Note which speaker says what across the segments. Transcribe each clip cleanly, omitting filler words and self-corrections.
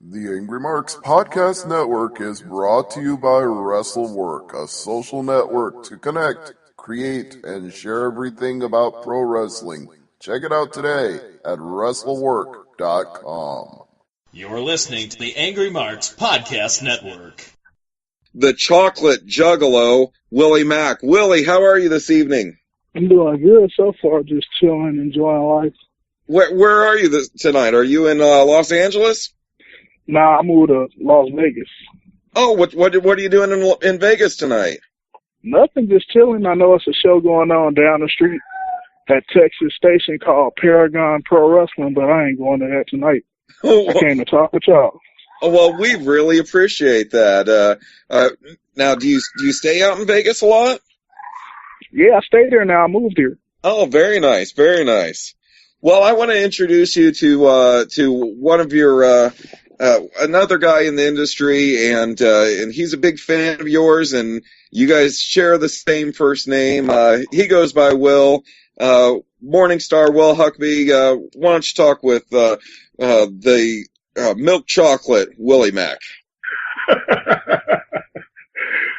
Speaker 1: The Angry Marks Podcast Network is brought to you by WrestleWork, a social network to connect, create, and share everything about pro wrestling. Check it out today at WrestleWork.com.
Speaker 2: You're listening to the Angry Marks Podcast Network.
Speaker 3: The chocolate Juggalo, Willie Mack. Willie, how are you this evening?
Speaker 4: I'm doing good so far, just chilling, enjoying life.
Speaker 3: Where are you tonight? Are you in Los Angeles?
Speaker 4: Nah, I moved to Las Vegas.
Speaker 3: Oh, what are you doing in Vegas tonight?
Speaker 4: Nothing, just chilling. I know it's a show going on down the street at Texas station called Paragon Pro Wrestling, but I ain't going to that tonight. I came to talk with y'all.
Speaker 3: Oh, well, we really appreciate that. Now, do you stay out in Vegas a lot?
Speaker 4: Yeah, I stay there now. I moved here.
Speaker 3: Oh, very nice, very nice. Well, I want to introduce you to one of your another guy in the industry, and he's a big fan of yours, and you guys share the same first name. He goes by Will. Morningstar Will Huckabee. Why don't you talk with the milk chocolate Willie Mack?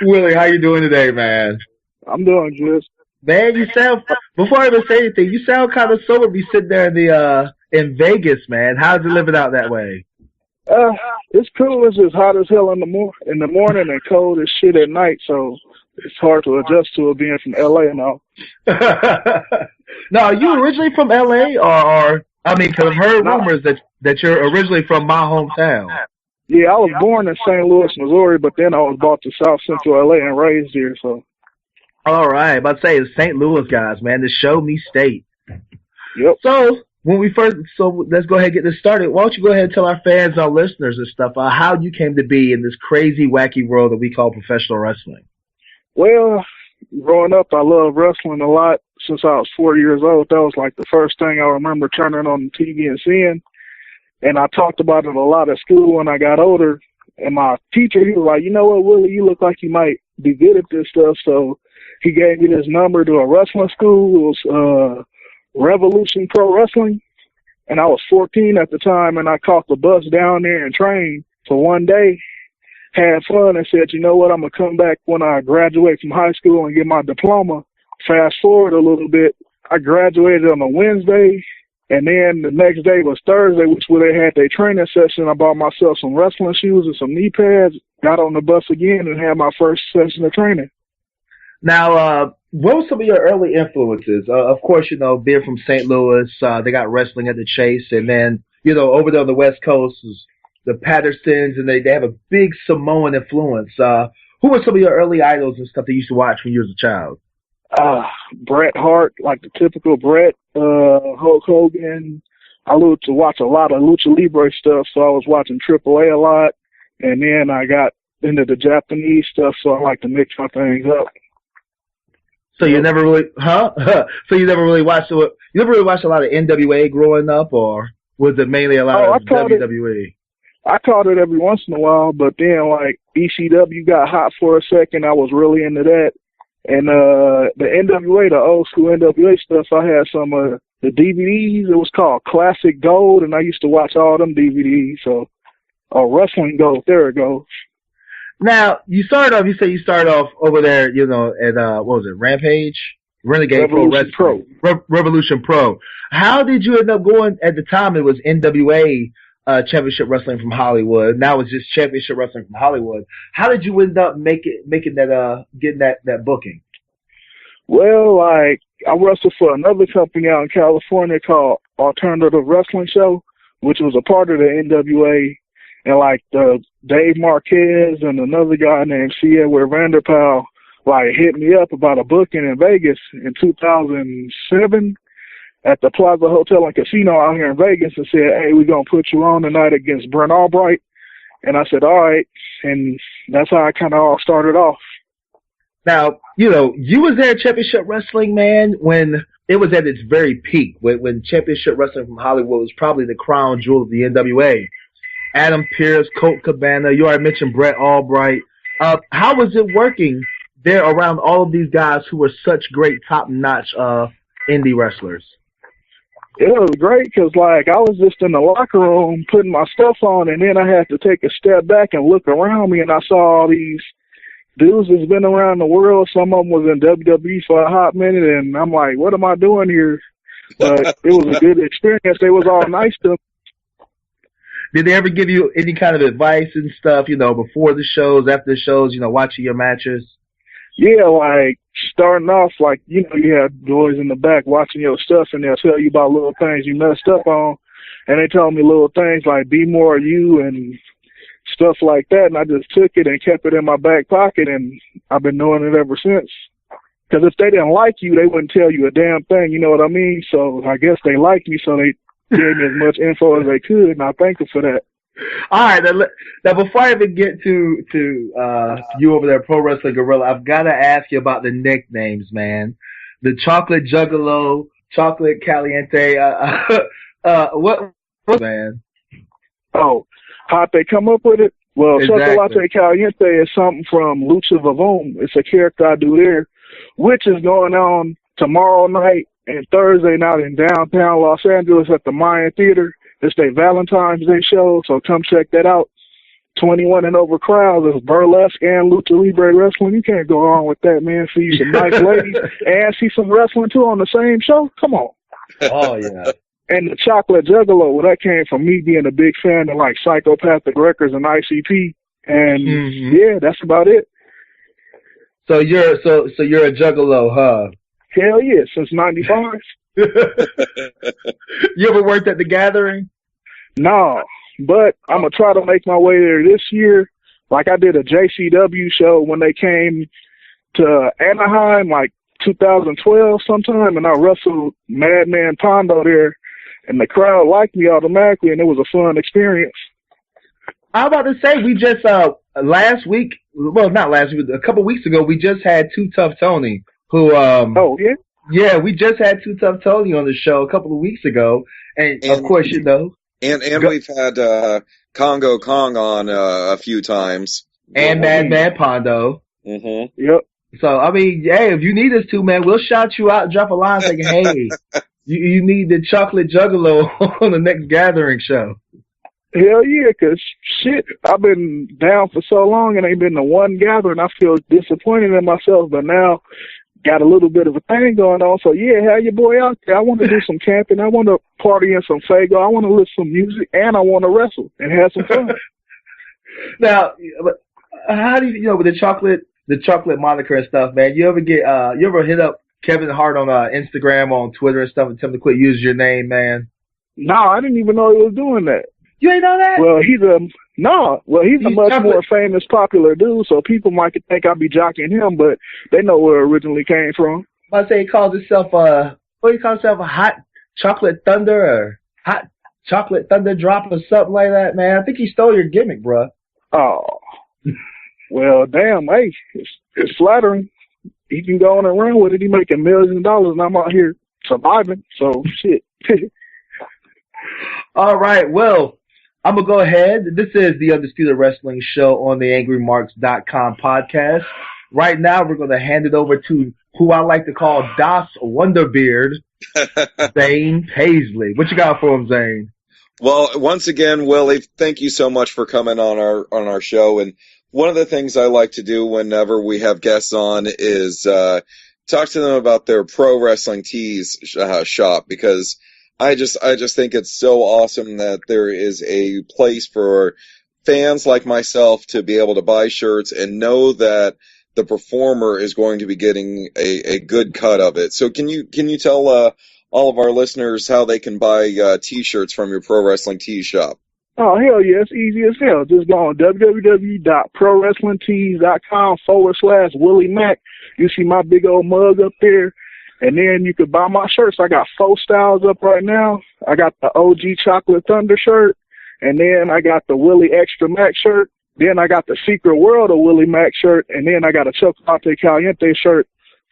Speaker 5: Willie, how you doing today, man?
Speaker 4: I'm doing good.
Speaker 5: Man, you sound, before I even say anything, you sound kind of sober be sitting there in Vegas, man. How's it living out that way?
Speaker 4: It's cool. It's just hot as hell in the morning and cold as shit at night, so it's hard to adjust to it being from L.A. and all.
Speaker 5: Now, are you originally from L.A. or I mean, because I've heard rumors that you're originally from my hometown.
Speaker 4: Yeah, I was born in St. Louis, Missouri, but then I was brought to South Central L.A. and raised here, so.
Speaker 5: All right, about to say the St. Louis guys, man, the show me state.
Speaker 4: Yep.
Speaker 5: So let's go ahead and get this started. Why don't you go ahead and tell our fans, our listeners and stuff, how you came to be in this crazy, wacky world that we call professional wrestling?
Speaker 4: Well, growing up, I loved wrestling a lot since I was 4 years old. That was like the first thing I remember turning on the TV and seeing. And I talked about it a lot at school when I got older. And my teacher, he was like, you know what, Willie, you look like you might be good at this stuff. So he gave me this number to a wrestling school. It was Revolution Pro Wrestling. And I was 14 at the time, and I caught the bus down there and trained for one day, had fun, and said, you know what, I'm going to come back when I graduate from high school and get my diploma. Fast forward a little bit, I graduated on a Wednesday, and then the next day was Thursday, which where they had their training session. I bought myself some wrestling shoes and some knee pads, got on the bus again, and had my first session of training.
Speaker 5: Now, what were some of your early influences? Of course, being from St. Louis, they got wrestling at the Chase, and then, over there on the West Coast is the Pattersons, and they have a big Samoan influence. Who were some of your early idols and stuff that you used to watch when you was a child?
Speaker 4: Bret Hart, like the typical Bret, Hulk Hogan. I loved to watch a lot of Lucha Libre stuff, so I was watching AAA a lot, and then I got into the Japanese stuff, so I like to mix my things up.
Speaker 5: So you never really, So you never really watched a lot of NWA growing up, or was it mainly a lot of WWE?
Speaker 4: I caught it every once in a while, but then like ECW got hot for a second. I was really into that. And the NWA, the old school NWA stuff, I had some of the DVDs. It was called Classic Gold, and I used to watch all them DVDs. So, Wrestling Gold, there it goes.
Speaker 5: Now, you started off over there, at, what was it, Rampage? Renegade
Speaker 4: Revolution
Speaker 5: Pro Wrestling. Revolution Pro. How did you end up going, at the time it was NWA Championship Wrestling from Hollywood. Now it's just Championship Wrestling from Hollywood. How did you end up getting that booking?
Speaker 4: Well, I wrestled for another company out in California called Alternative Wrestling Show, which was a part of the NWA. And like Dave Marquez and another guy named C. Edward Vanderpool hit me up about a booking in Vegas in 2007 at the Plaza Hotel and Casino out here in Vegas and said, hey, we're going to put you on tonight against Brent Albright. And I said, all right. And that's how I kind of all started off.
Speaker 5: Now, you was there at Championship Wrestling, man, when it was at its very peak, when Championship Wrestling from Hollywood was probably the crown jewel of the NWA. Adam Pearce, Colt Cabana, you already mentioned Brett Albright. How was it working there around all of these guys who were such great top-notch indie wrestlers?
Speaker 4: It was great because, like, I was just in the locker room putting my stuff on, and then I had to take a step back and look around me, and I saw all these dudes that's been around the world. Some of them was in WWE for a hot minute, and I'm like, what am I doing here? But it was a good experience. They was all nice to me.
Speaker 5: Did they ever give you any kind of advice and stuff, before the shows, after the shows, watching your matches?
Speaker 4: Yeah, like, starting off, like, you had boys in the back watching your stuff, and they'll tell you about little things you messed up on. And they told me little things like, be more you and stuff like that. And I just took it and kept it in my back pocket, and I've been doing it ever since. Because if they didn't like you, they wouldn't tell you a damn thing, you know what I mean? So I guess they liked me, so they gave me as much info as they could, and I thank them for that.
Speaker 5: All right, now before I even get to you over there, Pro Wrestling Gorilla, I've got to ask you about the nicknames, man. The Chocolate Juggalo, Chocolate Caliente. What, man?
Speaker 4: Oh, how'd they come up with it? Well,
Speaker 5: Exactly.
Speaker 4: Chocolate Caliente is something from Lucha Vavoom. It's a character I do there, which is going on tomorrow night and Thursday night in downtown Los Angeles at the Mayan Theater. It's their Valentine's Day show, so come check that out. 21 and over crowds is burlesque and lucha libre wrestling. You can't go wrong with that, man. See some nice ladies and see some wrestling too on the same show. Come on.
Speaker 5: Oh yeah.
Speaker 4: And the Chocolate Juggalo, well, that came from me being a big fan of like Psychopathic Records and ICP, and yeah, that's about it.
Speaker 5: So you're a Juggalo, huh?
Speaker 4: Hell yeah, since '95.
Speaker 5: You ever worked at the Gathering?
Speaker 4: No, but I'm going to try to make my way there this year. Like I did a JCW show when they came to Anaheim, like 2012 sometime, and I wrestled Madman Pondo there, and the crowd liked me automatically, and it was a fun experience.
Speaker 5: I'm about to say, we just, last week, well, not last week, a couple weeks ago, we just had Too Tough Tony, who,
Speaker 4: oh, yeah?
Speaker 5: Yeah, we just had Too Tough Tony on the show a couple of weeks ago, and of course,
Speaker 3: and we've had Congo Kong on a few times,
Speaker 5: and Madman Pondo.
Speaker 3: Mm-hmm.
Speaker 4: Yep.
Speaker 5: So I mean, hey, if you need us to, man, we'll shout you out and drop a line saying, "Hey, you need the Chocolate Juggalo on the next Gathering show."
Speaker 4: Hell yeah, 'cause shit, I've been down for so long and ain't been to one gathering. I feel disappointed in myself, but now got a little bit of a thing going on. So yeah, have your boy out there. I want to do some camping. I want to party in some Fago. I want to listen to some music, and I want to wrestle and have some fun.
Speaker 5: Now, how do you with the chocolate moniker and stuff, man? You ever hit up Kevin Hart on Instagram, on Twitter and stuff, and tell him to quit using your name, man?
Speaker 4: No, I didn't even know he was doing that.
Speaker 5: You ain't know that?
Speaker 4: Well, he's a much more famous, popular dude, so people might think I'd be jockeying him, but they know where it originally came from.
Speaker 5: I say he calls himself what do you call himself, a hot chocolate thunder or hot chocolate thunder drop or something like that, man. I think he stole your gimmick, bro.
Speaker 4: Oh, well, damn, hey, it's flattering. He can go on and run with it. He making millions of dollars, and I'm out here surviving, so shit.
Speaker 5: All right, well, I'm going to go ahead. This is the Undisputed Wrestling Show on the AngryMarks.com podcast. Right now, we're going to hand it over to who I like to call Das Wonderbeard, Zane Paisley. What you got for him, Zane?
Speaker 3: Well, once again, Willie, thank you so much for coming on our show. And one of the things I like to do whenever we have guests on is talk to them about their pro wrestling tees shop, because I just think it's so awesome that there is a place for fans like myself to be able to buy shirts and know that the performer is going to be getting a good cut of it. So can you tell all of our listeners how they can buy T-shirts from your pro wrestling tee shop?
Speaker 4: Oh, hell yeah, it's easy as hell. Just go on www.prowrestlingtees.com/Willie Mack. You see my big old mug up there. And then you could buy my shirts. I got 4 styles up right now. I got the OG Chocolate Thunder shirt. And then I got the Willie Extra Mac shirt. Then I got the Secret World of Willie Mac shirt. And then I got a Chocolate Caliente shirt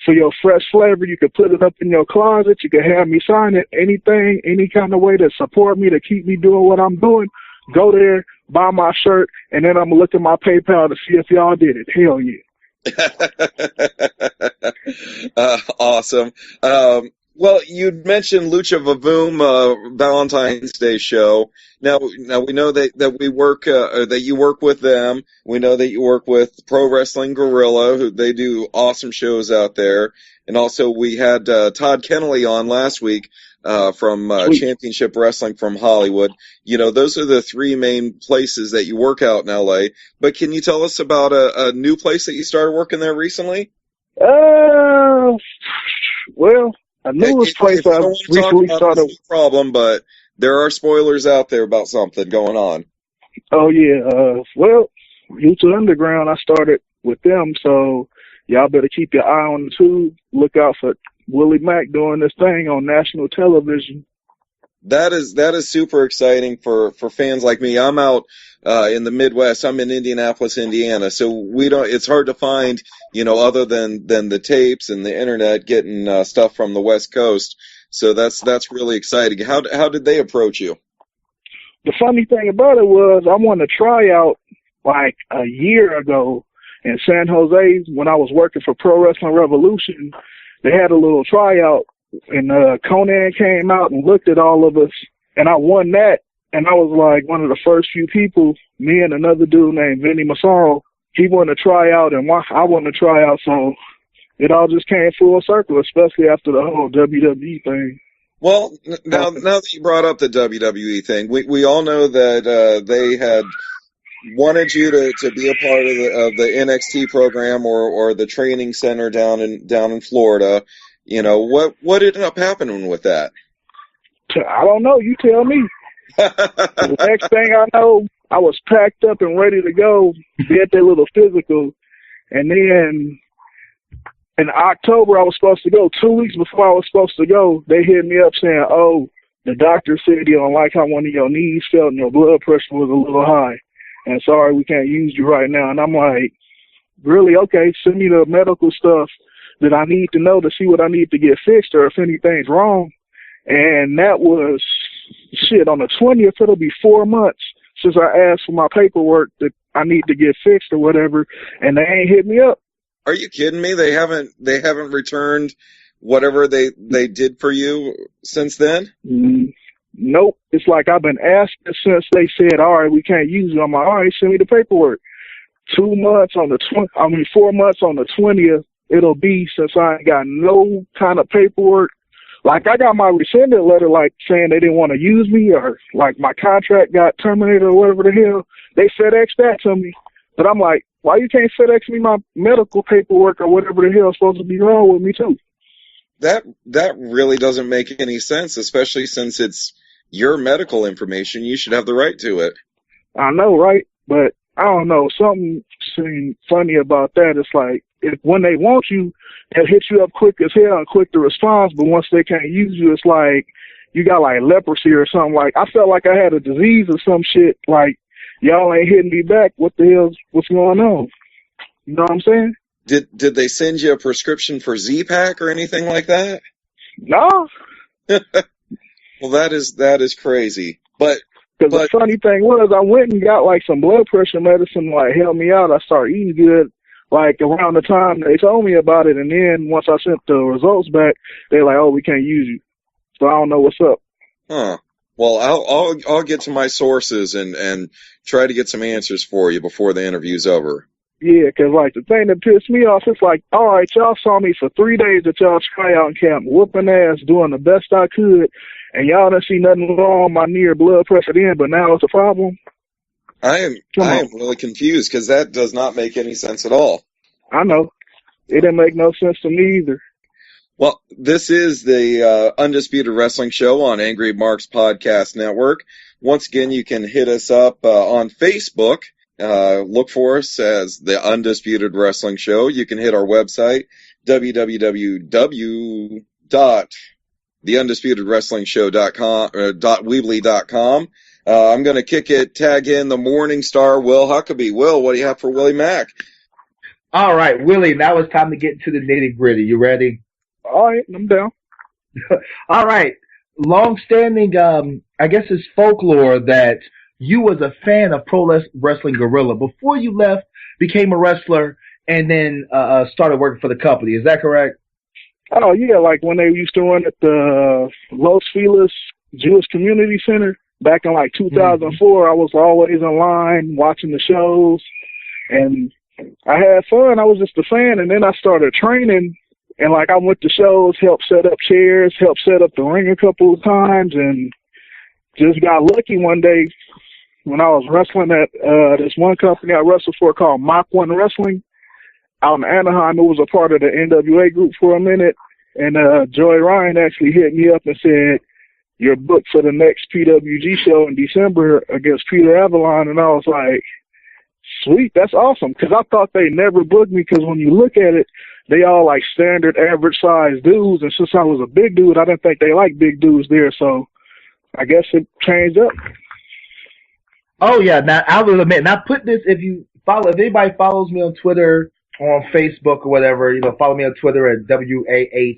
Speaker 4: for your fresh flavor. You could put it up in your closet. You could have me sign it. Anything, any kind of way to support me, to keep me doing what I'm doing. Go there, buy my shirt, and then I'm going to look at my PayPal to see if y'all did it. Hell yeah.
Speaker 3: Awesome. Well, you'd mentioned Lucha Vavoom, Valentine's Day show. Now we know that we work, that you work with them. We know that you work with Pro Wrestling Guerrilla, who they do awesome shows out there. And also we had, Todd Kennelly on last week, from,
Speaker 4: Sweet.
Speaker 3: Championship Wrestling from Hollywood. You know, those are the three main places that you work out in LA. But can you tell us about a new place that you started working there recently?
Speaker 4: Well, a newest place
Speaker 3: If you
Speaker 4: I
Speaker 3: don't want to talk
Speaker 4: recently
Speaker 3: about
Speaker 4: started.
Speaker 3: this problem, but there are spoilers out there about something going on.
Speaker 4: Oh yeah, well, Lucha Underground, I started with them, so y'all better keep your eye on the tube. Look out for Willie Mack doing this thing on national television.
Speaker 3: That is super exciting for fans like me. I'm out in the Midwest. I'm in Indianapolis, Indiana, so it's hard to find, other than the tapes and the internet, getting stuff from the West Coast. So that's really exciting. How did they approach you?
Speaker 4: The funny thing about it was I won a tryout like a year ago in San Jose when I was working for Pro Wrestling Revolution. They had a little tryout, and Conan came out and looked at all of us, and I won that. And I was like one of the first few people, me and another dude named Vinny Massaro, he won a tryout, and I won a tryout, so it all just came full circle, especially after the whole WWE thing.
Speaker 3: Well, now that you brought up the WWE thing, we all know that they had wanted you to be a part of the NXT program or the training center down in Florida. What ended up happening with that?
Speaker 4: I don't know. You tell me. The next thing I know, I was packed up and ready to go, be at their little physical, and then in October I was supposed to go. 2 weeks before I was supposed to go, they hit me up saying, "Oh, the doctor said you don't like how one of your knees felt and your blood pressure was a little high, and sorry, we can't use you right now." And I'm like, really? Okay, send me the medical stuff that I need to know to see what I need to get fixed or if anything's wrong. And that was, on the 20th, it'll be 4 months since I asked for my paperwork that I need to get fixed or whatever, and they ain't hit me up.
Speaker 3: Are you kidding me? They haven't returned whatever they did for you since then?
Speaker 4: Nope. It's like I've been asking since they said, all right, we can't use you. I'm like, all right, send me the paperwork. 4 months on the 20th, it'll be since I ain't got no kind of paperwork. Like, I got my rescinded letter, like, saying they didn't want to use me or, like, my contract got terminated or whatever the hell. They FedExed that to me. But I'm like, why you can't FedEx me my medical paperwork or whatever the hell is supposed to be wrong with me, too?
Speaker 3: That really doesn't make any sense, especially since it's your medical information. You should have the right to it.
Speaker 4: I know, right? But I don't know. Something seemed funny about that. It's like, when they want you, they'll hit you up quick as hell and quick to respond. But once they can't use you, it's like you got like leprosy or something. Like, I felt like I had a disease or some shit. Like, y'all ain't hitting me back. What's going on? You know what I'm saying?
Speaker 3: Did they send you a prescription for Z-Pack or anything like that?
Speaker 4: No.
Speaker 3: Well, that is crazy. But
Speaker 4: the funny thing was, I went and got like some blood pressure medicine, like help me out. I started eating good, like around the time they told me about it, and then once I sent the results back, they're like, "Oh, we can't use you." So I don't know what's up.
Speaker 3: Huh. Well, I'll get to my sources and try to get some answers for you before the interview's over.
Speaker 4: Yeah, 'cause like the thing that pissed me off, it's like, all right, y'all saw me for 3 days at y'all tryout camp, whooping ass, doing the best I could, and y'all didn't see nothing wrong with my knee or blood pressure then, but now it's a problem.
Speaker 3: I am really confused because that does not make any sense at all.
Speaker 4: I know. It didn't make no sense to me either.
Speaker 3: Well, this is the Undisputed Wrestling Show on Angry Marks Podcast Network. Once again, you can hit us up on Facebook. Look for us as the Undisputed Wrestling Show. You can hit our website, www.theundisputedwrestlingshow.com or .weebly.com. I'm going to tag in the Morning Star, Will Huckabee. Will, what do you have for Willie Mack?
Speaker 5: All right, Willie, now it's time to get into the nitty-gritty. You ready?
Speaker 4: All right, I'm down.
Speaker 5: All right. Long-standing, I guess it's folklore that you was a fan of Pro Wrestling Guerrilla before you left, became a wrestler, and then started working for the company. Is that correct?
Speaker 4: Oh yeah, like when they used to run at the Los Feliz Jewish Community Center back in like 2004. I was always in line watching the shows, and I had fun. I was just a fan, and then I started training, and like I went to shows, helped set up chairs, helped set up the ring a couple of times, and just got lucky one day when I was wrestling at this one company I wrestled for called Mach 1 Wrestling out in Anaheim. It was a part of the NWA group for a minute, and Joey Ryan actually hit me up and said, "You're booked for the next PWG show in December against Peter Avalon," and I was like, sweet, that's awesome, because I thought they never booked me, because when you look at it, they all like standard average size dudes, and since I was a big dude, I didn't think they liked big dudes there, so I guess it changed up.
Speaker 5: Oh yeah, now I will admit, and I put this, if anybody follows me on Twitter, on Facebook or whatever, follow me on Twitter at WAH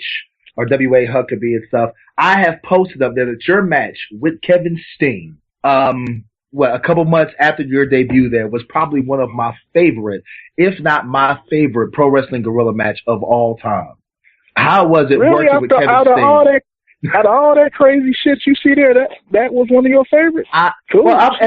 Speaker 5: or WA Huckabee and stuff. I have posted up there that your match with Kevin Steen, a couple months after your debut there, was probably one of my favorite, if not my favorite, pro wrestling guerrilla match of all time. How was it
Speaker 4: really?
Speaker 5: working with Kevin Steen?
Speaker 4: Out of all that crazy shit you see there, that was one of your favorites? Cool.
Speaker 5: Well, I'm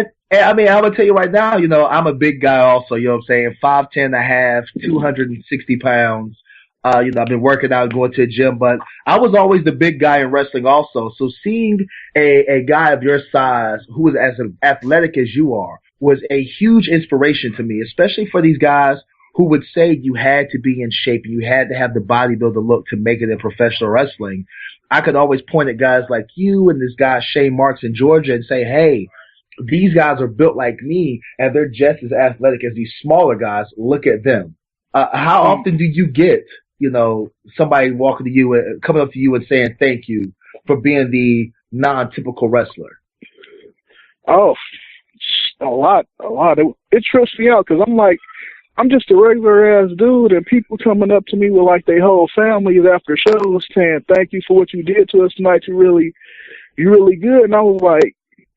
Speaker 5: going to tell you right now, I'm a big guy also, you know what I'm saying? 5'10" and a half, 260 pounds. I've been working out, going to the gym, but I was always the big guy in wrestling also. So seeing a guy of your size who is as athletic as you are was a huge inspiration to me, especially for these guys who would say you had to be in shape, you had to have the bodybuilder look to make it in professional wrestling. I could always point at guys like you and this guy Shane Marks in Georgia and say, hey, these guys are built like me, and they're just as athletic as these smaller guys. Look at them. How often do you get, somebody walking to you, coming up to you and saying thank you for being the non-typical wrestler?
Speaker 4: Oh, a lot. It trips me out because I'm just a regular ass dude, and people coming up to me with like their whole families after shows saying thank you for what you did to us tonight. You're really good. And I was like,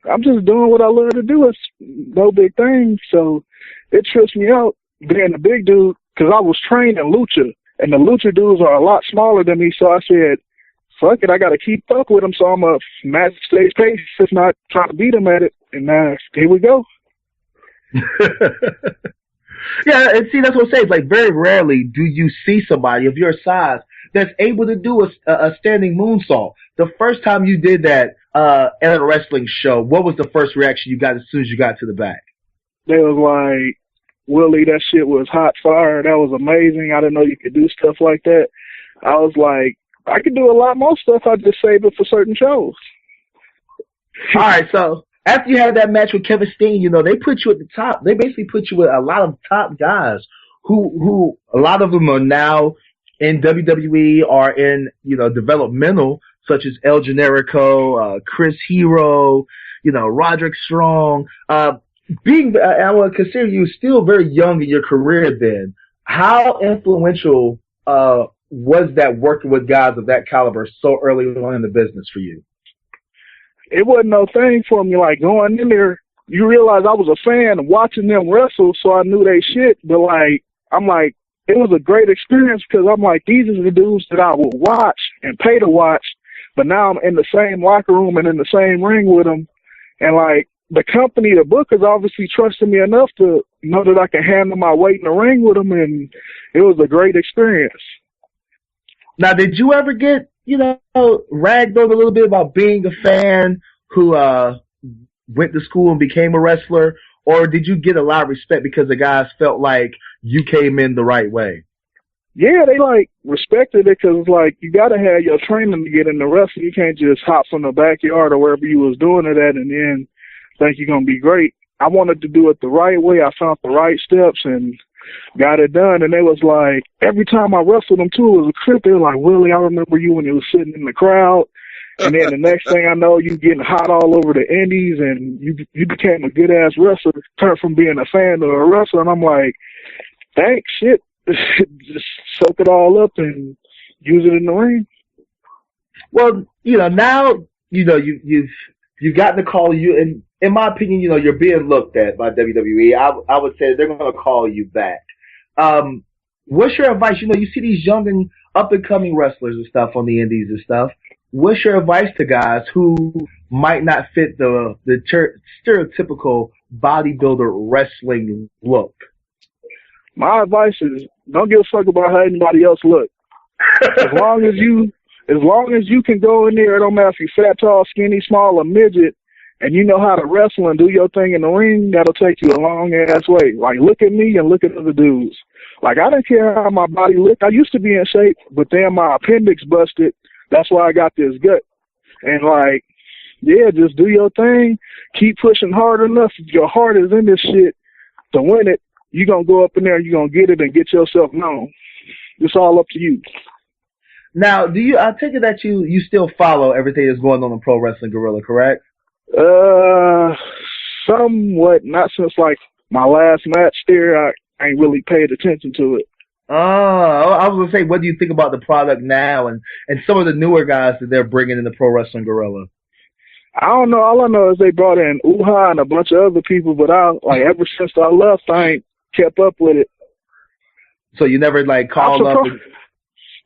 Speaker 4: I'm just doing what I love to do. It's no big thing. So it trips me out being a big dude because I was trained in lucha, and the lucha dudes are a lot smaller than me. So I said, fuck it, I got to keep up with them. So I'm a match stage pace, if not trying to beat them at it. And here we go.
Speaker 5: Yeah, and see, that's what I'm saying. It's like very rarely do you see somebody of your size that's able to do a standing moonsault. The first time you did that at a wrestling show, what was the first reaction you got as soon as you got to the back?
Speaker 4: They was like, Willie, that shit was hot fire. That was amazing. I didn't know you could do stuff like that. I was like, I could do a lot more stuff. I just save it for certain shows.
Speaker 5: All right, so after you had that match with Kevin Steen, they put you at the top. They basically put you with a lot of top guys who a lot of them are now in WWE or in, developmental, such as El Generico, Chris Hero, Roderick Strong. I would consider you still very young in your career then. How influential was that working with guys of that caliber so early on in the business for you?
Speaker 4: It wasn't no thing for me. Like going in there, you realize I was a fan watching them wrestle, so I knew they shit. But I'm like, it was a great experience because I'm like, these are the dudes that I would watch and pay to watch. But now I'm in the same locker room and in the same ring with them. And like the company, the bookers obviously trusted me enough to know that I can handle my weight in the ring with them. And it was a great experience.
Speaker 5: Now, did you ever get, ragged on a little bit about being a fan who went to school and became a wrestler? Or did you get a lot of respect because the guys felt like you came in the right way?
Speaker 4: Yeah, they respected it because you got to have your training to get in the wrestling. You can't just hop from the backyard or wherever you was doing it at and then think you're going to be great. I wanted to do it the right way. I found the right steps and got it done. And they was like, every time I wrestled them too, it was a clip. They were like, Willie, I remember you when you was sitting in the crowd. And then the next thing I know, you getting hot all over the indies and you became a good ass wrestler, turned from being a fan to a wrestler. And I'm like, thanks, shit. Just soak it all up and use it in the ring.
Speaker 5: Well, now, you've gotten the call. And in my opinion, you're being looked at by WWE. I would say they're going to call you back. What's your advice? You know, you see these young and up and coming wrestlers and stuff on the indies and stuff. What's your advice to guys who might not fit the stereotypical bodybuilder wrestling look?
Speaker 4: My advice is don't give a fuck about how anybody else look. As long as you can go in there, it don't matter if you're fat, tall, skinny, small, or midget, and you know how to wrestle and do your thing in the ring, that'll take you a long ass way. Like, look at me and look at other dudes. Like, I didn't care how my body looked. I used to be in shape, but then my appendix busted. That's why I got this gut. And like, yeah, just do your thing. Keep pushing hard enough. If your heart is in this shit to win it, you're going to go up in there and you're going to get it and get yourself known. It's all up to you.
Speaker 5: Now, I take it that you still follow everything that's going on in Pro Wrestling Guerrilla, correct?
Speaker 4: Somewhat. Not since like my last match there. I ain't really paid attention to it.
Speaker 5: Oh, I was going to say, what do you think about the product now and some of the newer guys that they're bringing in the Pro Wrestling Guerrilla?
Speaker 4: I don't know. All I know is they brought in Uha and a bunch of other people, but ever since I left, I ain't kept up with it.
Speaker 5: So you never like called up?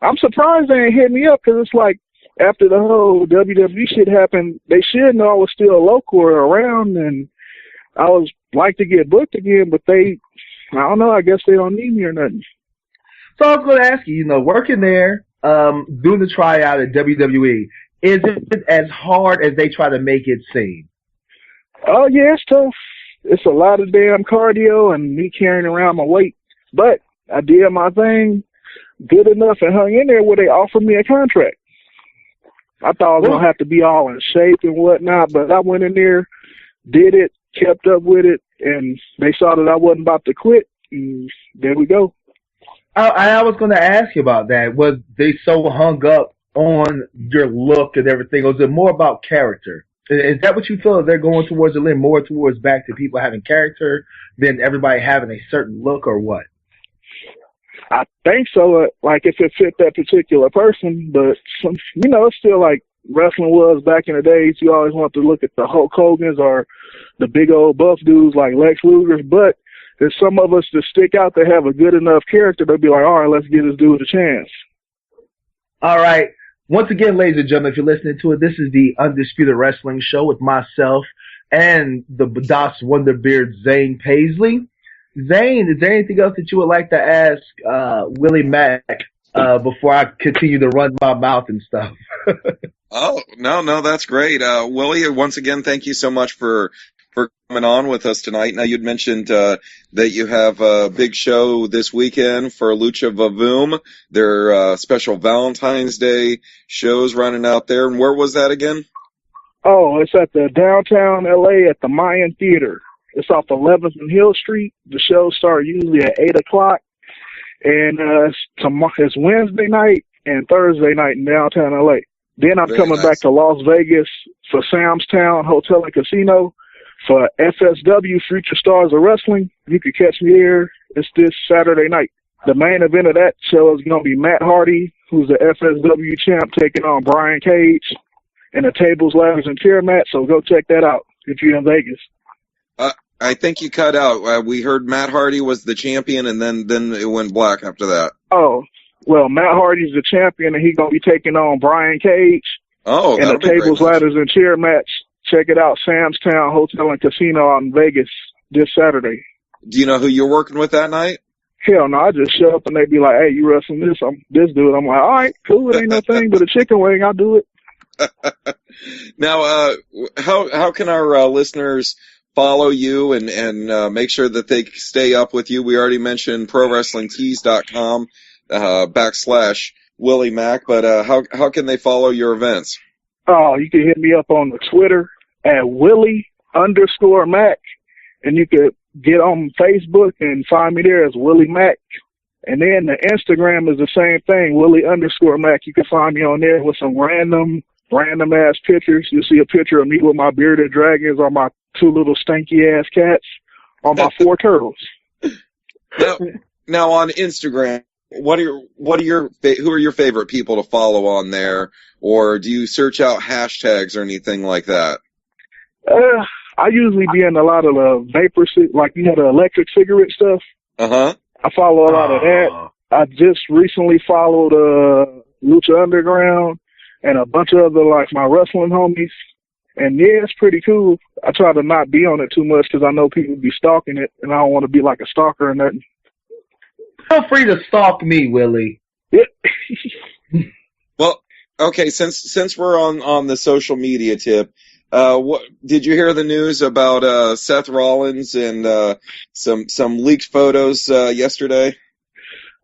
Speaker 4: I'm surprised they ain't hit me up because it's like after the whole WWE shit happened, they should know I was still local or around, and I was like to get booked again, but I don't know. I guess they don't need me or nothing.
Speaker 5: So I was going to ask you, working there, doing the tryout at WWE, is it as hard as they try to make it seem?
Speaker 4: Oh yeah, it's tough. It's a lot of damn cardio and me carrying around my weight, but I did my thing good enough and hung in there where they offered me a contract. I thought I was going to have to be all in shape and whatnot, but I went in there, did it, kept up with it, and they saw that I wasn't about to quit, and there we go.
Speaker 5: I was going to ask you about that. Was they so hung up on your look and everything? Or was it more about character? Is that what you feel they're going towards, a little more towards back to people having character than everybody having a certain look, or what?
Speaker 4: I think so, like if it fit that particular person, but it's still like wrestling was back in the days. You always want to look at the Hulk Hogan's or the big old buff dudes like Lex Luger's, but there's some of us that stick out that have a good enough character, they'll be like, all right, let's give this dude a chance. All
Speaker 5: right. Once again, ladies and gentlemen, if you're listening to it, this is the Undisputed Wrestling Show with myself and the Das Wonderbeard Zane Paisley. Zane, is there anything else that you would like to ask Willie Mack before I continue to run my mouth and stuff?
Speaker 3: Oh, no, that's great. Willie, once again, thank you so much for coming on with us tonight. Now, you'd mentioned that you have a big show this weekend for Lucha Vavoom. Their special Valentine's Day shows running out there. And where was that again?
Speaker 4: Oh, it's at the downtown L.A. at the Mayan Theater. It's off 11th and Hill Street. The shows start usually at 8 o'clock. And it's Wednesday night and Thursday night in downtown L.A. Then I'm coming back to Las Vegas for Sam's Town Hotel and Casino for FSW, Future Stars of Wrestling. You can catch me there. It's this Saturday night. The main event of that show is going to be Matt Hardy, who's the FSW champ, taking on Brian Cage in a tables, ladders, and chair match. So go check that out if you're in Vegas.
Speaker 3: I think you cut out. We heard Matt Hardy was the champion, and then it went black after that. Oh, well, Matt Hardy's the champion, and he's going to be taking on Brian Cage in a tables, ladders, and chair match. Check it out, Sam's Town Hotel and Casino out in Vegas this Saturday. Do you know who you're working with that night? Hell no, I just show up, and they be like, hey, you wrestling this? I'm this dude. I'm like, all right, cool, it ain't no thing but a chicken wing. I'll do it. Now, how can our listeners follow you and make sure that they stay up with you? We already mentioned ProWrestlingTees.com / Willie Mack, but how can they follow your events? Oh, you can hit me up on the Twitter at Willie_Mack, and you can get on Facebook and find me there as Willie Mack. And then the Instagram is the same thing, Willie_Mack. You can find me on there with some random ass pictures. You'll see a picture of me with my bearded dragons or my 2 little stanky ass cats or my 4 turtles. Now on Instagram, who are your favorite people to follow on there, or do you search out hashtags or anything like that? I usually be in a lot of the vapor, like the electric cigarette stuff. I follow a lot of that.
Speaker 4: I just recently followed Lucha Underground and a bunch of other, like, my wrestling homies. And, yeah, it's pretty cool. I try to not be on it too much because I know people be stalking it, and I don't want to be like a stalker or nothing.
Speaker 5: Feel free to stalk me, Willie.
Speaker 4: Yeah.
Speaker 3: Well, okay, since we're on the social media tip, what did you hear the news about Seth Rollins and some leaked photos yesterday?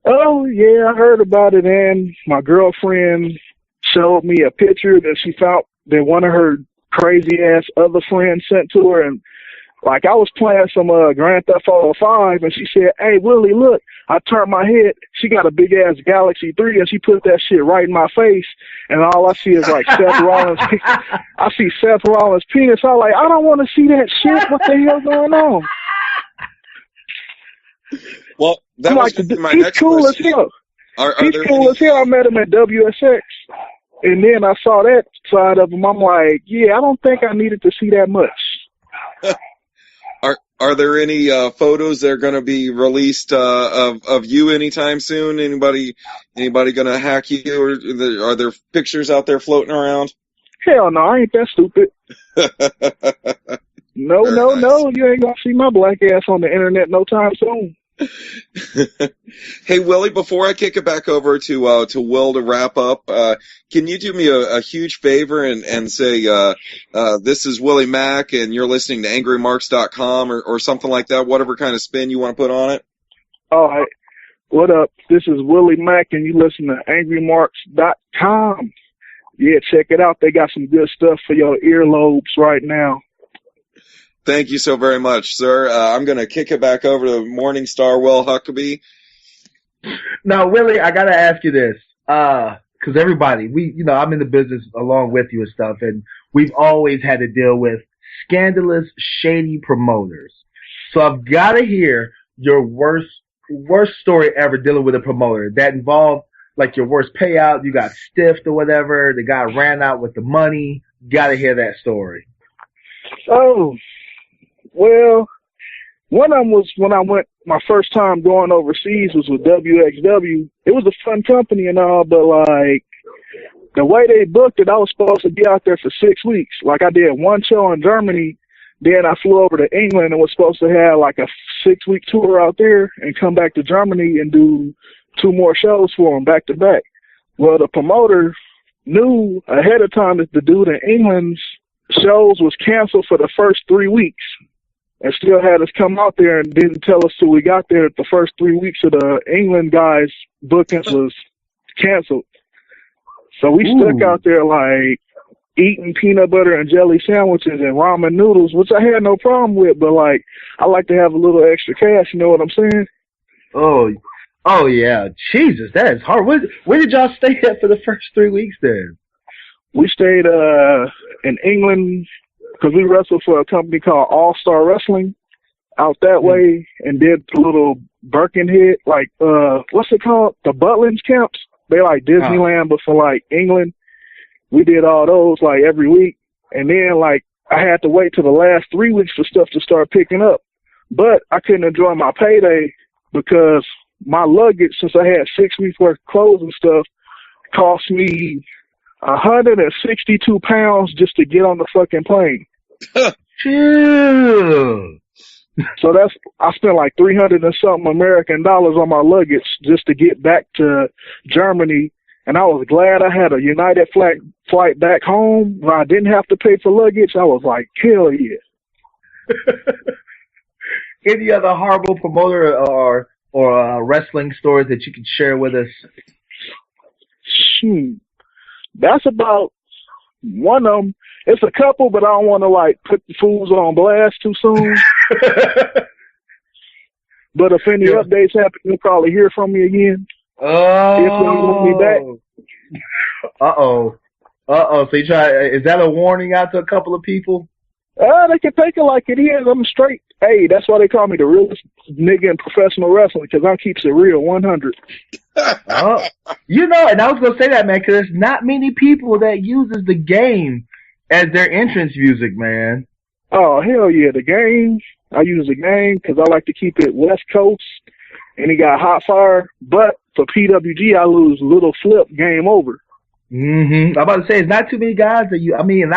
Speaker 4: Oh, yeah, I heard about it, and my girlfriend showed me a picture that she found that one of her crazy-ass other friends sent to her, and, like, I was playing some Grand Theft Auto 5, and she said, "Hey, Willie, look." I turned my head. She got a big-ass Galaxy 3, and she put that shit right in my face, and all I see is, like, Seth Rollins. I see Seth Rollins' penis. I'm like, I don't want to see that shit. What the hell going on?
Speaker 3: Well, that was
Speaker 4: like,
Speaker 3: my
Speaker 4: he's
Speaker 3: next
Speaker 4: cool
Speaker 3: question.
Speaker 4: as hell. He's
Speaker 3: there
Speaker 4: cool
Speaker 3: any,
Speaker 4: as hell. I met him at WSX. And then I saw that side of him. I'm like, yeah, I don't think I needed to see that much.
Speaker 3: Are there any photos that are going to be released of you anytime soon? Anybody going to hack you, or are there pictures out there floating around?
Speaker 4: Hell no, I ain't that stupid. No,
Speaker 3: Very
Speaker 4: no,
Speaker 3: nice.
Speaker 4: no. You ain't going to see my black ass on the internet no time soon.
Speaker 3: Hey, Willie, before I kick it back over to Will to wrap up, can you do me a huge favor and say this is Willie Mack and you're listening to AngryMarks.com or something like that, whatever kind of spin you want to put on it?
Speaker 4: All right. What up? This is Willie Mack, and you listen to AngryMarks.com. Yeah, check it out. They got some good stuff for your earlobes right now.
Speaker 3: Thank you so very much, sir. I'm going to kick it back over to Morningstar Will Huckabee.
Speaker 5: Now, Willie, I gotta ask you this, because everybody, I'm in the business along with you and stuff, and we've always had to deal with scandalous, shady promoters. So I've gotta hear your worst story ever dealing with a promoter that involved, like, your worst payout. You got stiffed or whatever. The guy ran out with the money. Gotta hear that story.
Speaker 4: Oh, well, one of them was when I went, my first time going overseas was with WXW. It was a fun company and all, but, like, the way they booked it, I was supposed to be out there for 6 weeks. Like, I did one show in Germany, then I flew over to England and was supposed to have, like, a 6-week tour out there and come back to Germany and do 2 more shows for them back to back. Well, the promoter knew ahead of time that the dude in England's shows was canceled for the first 3 weeks. And still had us come out there and didn't tell us till we got there that the first 3 weeks of the England guys' bookings was canceled. So we stuck out there, like, eating peanut butter and jelly sandwiches and ramen noodles, which I had no problem with, but, like, I like to have a little extra cash, you know what I'm saying?
Speaker 5: Oh yeah. Jesus, that is hard. Where did y'all stay at for the first 3 weeks then?
Speaker 4: We stayed in England, because we wrestled for a company called All Star Wrestling out that way, and did a little Birkenhead, like, what's it called? The Butlins camps. They like Disneyland, but for, like, England. We did all those, like, every week. And then, like, I had to wait till the last 3 weeks for stuff to start picking up. But I couldn't enjoy my payday because my luggage, since I had 6 weeks worth of clothes and stuff, cost me 162 pounds just to get on the fucking plane.
Speaker 5: Chill.
Speaker 4: So I spent like 300 and something American dollars on my luggage just to get back to Germany. And I was glad I had a United flight back home where I didn't have to pay for luggage. I was like, hell yeah.
Speaker 5: Any other horrible promoter or wrestling stories that you can share with us?
Speaker 4: Shoot. That's about one of them. It's a couple, but I don't want to, like, put the fools on blast too soon. But if any updates happen, you'll probably hear from me again.
Speaker 5: Oh.
Speaker 4: If they want me back.
Speaker 5: Uh-oh. So you is that a warning out to a couple of people?
Speaker 4: They can take it like it is. I'm straight. Hey, that's why they call me the realest nigga in professional wrestling, because I keeps it real 100.
Speaker 5: Oh. And I was going to say that, man, because there's not many people that uses the game as their entrance music, man.
Speaker 4: Oh, hell yeah, the game. I use the game because I like to keep it West Coast, and he got hot fire. But for PWG, I lose Little Flip, game over.
Speaker 5: I'm about to say, it's not too many guys that you, I mean, and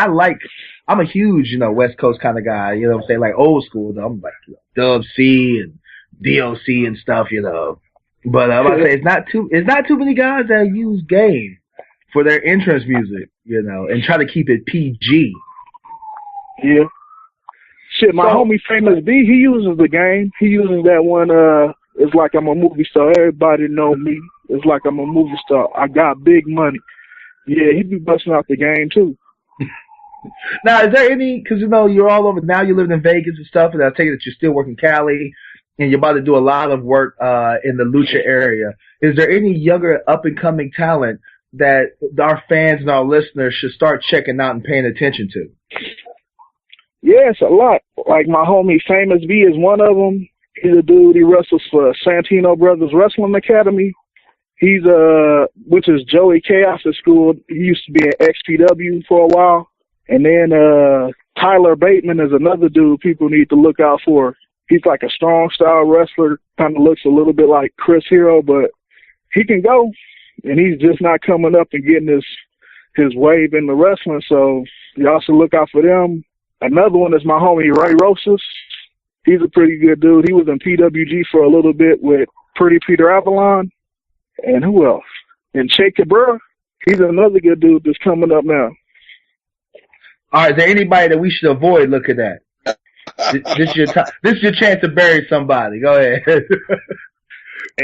Speaker 5: I'm a huge, West Coast kind of guy, you know what I'm saying, like old school, though. I'm like Dub C and DOC and stuff, But I'm about to say, it's not too many guys that use game for their entrance music, and try to keep it PG.
Speaker 4: Yeah. Shit, my homie Famous B, he uses the game. He uses that one, it's like I'm a movie star. Everybody know me. It's like I'm a movie star. I got big money. Yeah, he be busting out the game, too.
Speaker 5: Now, is there any, because, you're all over, now you're living in Vegas and stuff, and I take it that you're still working Cali, and you're about to do a lot of work in the Lucha area. Is there any younger up-and-coming talent that our fans and our listeners should start checking out and paying attention to?
Speaker 4: Yes, a lot. Like my homie Famous B is one of them. He's a dude, he wrestles for Santino Brothers Wrestling Academy. He's, which is Joey Chaos's school. He used to be at XPW for a while. And then, Tyler Bateman is another dude people need to look out for. He's like a strong style wrestler, kind of looks a little bit like Chris Hero, but he can go. And he's just not coming up and getting his wave in the wrestling. So y'all should look out for them. Another one is my homie Ray Rosas. He's a pretty good dude. He was in PWG for a little bit with Pretty Peter Avalon. And who else? And Che Cabrera. He's another good dude that's coming up now.
Speaker 5: All right, is there anybody that we should avoid looking at? This is your chance to bury somebody. Go ahead.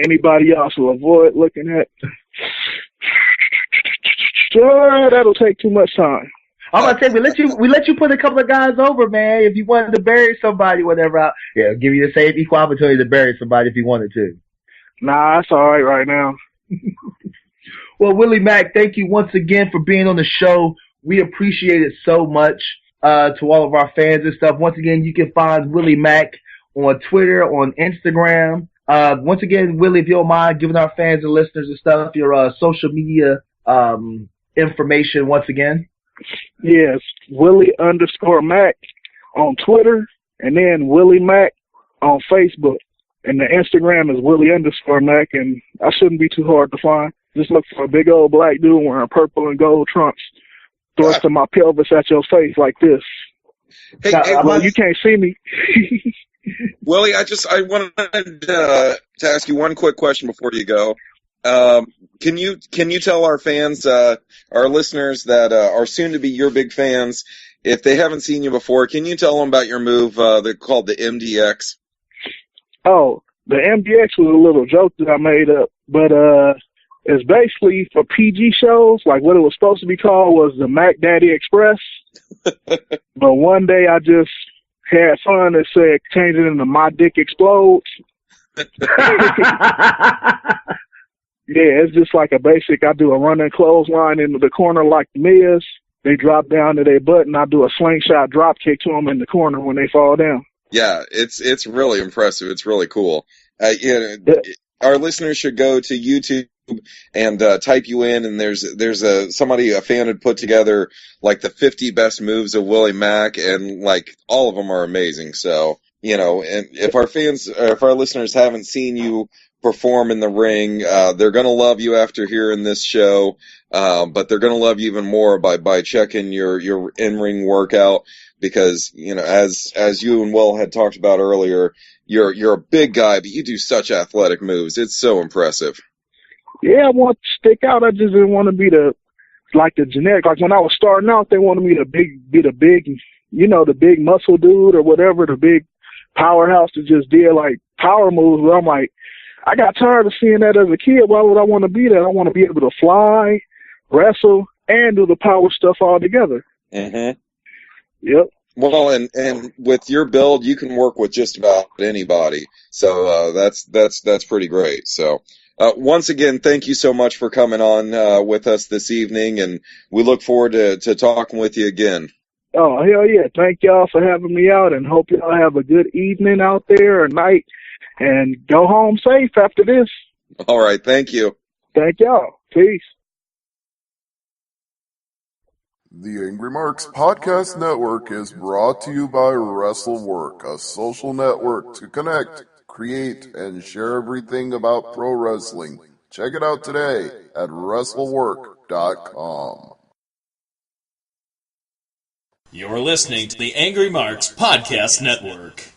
Speaker 4: Anybody else will avoid looking at? Sure, that'll take too much time.
Speaker 5: I'm about to say, we let you put a couple of guys over, man. If you wanted to bury somebody, whatever. I'll give you the same equal opportunity to bury somebody if you wanted to.
Speaker 4: Nah, it's all right now.
Speaker 5: Well, Willie Mack, thank you once again for being on the show. We appreciate it so much. To all of our fans and stuff. Once again, you can find Willie Mack on Twitter, on Instagram. Once again, Willie, if you don't mind giving our fans and listeners and stuff your social media information once again.
Speaker 4: Yes, Willie_Mack on Twitter, and then Willie Mack on Facebook. And the Instagram is Willie_Mack, and I shouldn't be too hard to find. Just look for a big old black dude wearing purple and gold trunks. Thrust to my pelvis at your face like this.
Speaker 3: Hey,
Speaker 4: well, you can't see me.
Speaker 3: Willie, I wanted to ask you one quick question before you go. Can you tell our fans, our listeners that are soon to be your big fans, if they haven't seen you before, can you tell them about your move they're called the MDX?
Speaker 4: Oh, the MDX was a little joke that I made up, but it's basically for PG shows. Like what it was supposed to be called was the Mac Daddy Express. But one day I just had fun and said, change it into My Dick Explodes. Yeah, it's just like a basic, I do a running clothesline into the corner like the Miz. They drop down to their butt, and I do a slingshot drop kick to them in the corner when they fall down. Yeah,
Speaker 3: it's really impressive. It's really cool. Our listeners should go to YouTube and type you in, and there's a fan had put together like the 50 best moves of Willie Mack, and like all of them are amazing. So, and if our listeners haven't seen you perform in the ring, they're going to love you after hearing this show, but they're going to love you even more by checking your in-ring workout, because, as you and Will had talked about earlier, you're a big guy, but you do such athletic moves. It's so impressive.
Speaker 4: Yeah, I want to stick out. I just didn't want to be the generic. Like when I was starting out, they wanted me to be the big muscle dude or whatever, the big powerhouse that just did like power moves. But I'm like, I got tired of seeing that as a kid. Why would I want to be that? I want to be able to fly, wrestle, and do the power stuff all together.
Speaker 3: Mm-hmm.
Speaker 4: Yep.
Speaker 3: Well, and with your build, you can work with just about anybody. So that's pretty great. So once again, thank you so much for coming on with us this evening, and we look forward to talking with you again.
Speaker 4: Oh, hell yeah. Thank y'all for having me out, and hope y'all have a good evening out there or night, and go home safe after this.
Speaker 3: All right. Thank you.
Speaker 4: Thank y'all. Peace.
Speaker 1: The Angry Marks Podcast Network is brought to you by WrestleWork, a social network to connect, create, and share everything about pro wrestling. Check it out today at WrestleWork.com.
Speaker 2: You're listening to the Angry Marks Podcast Network.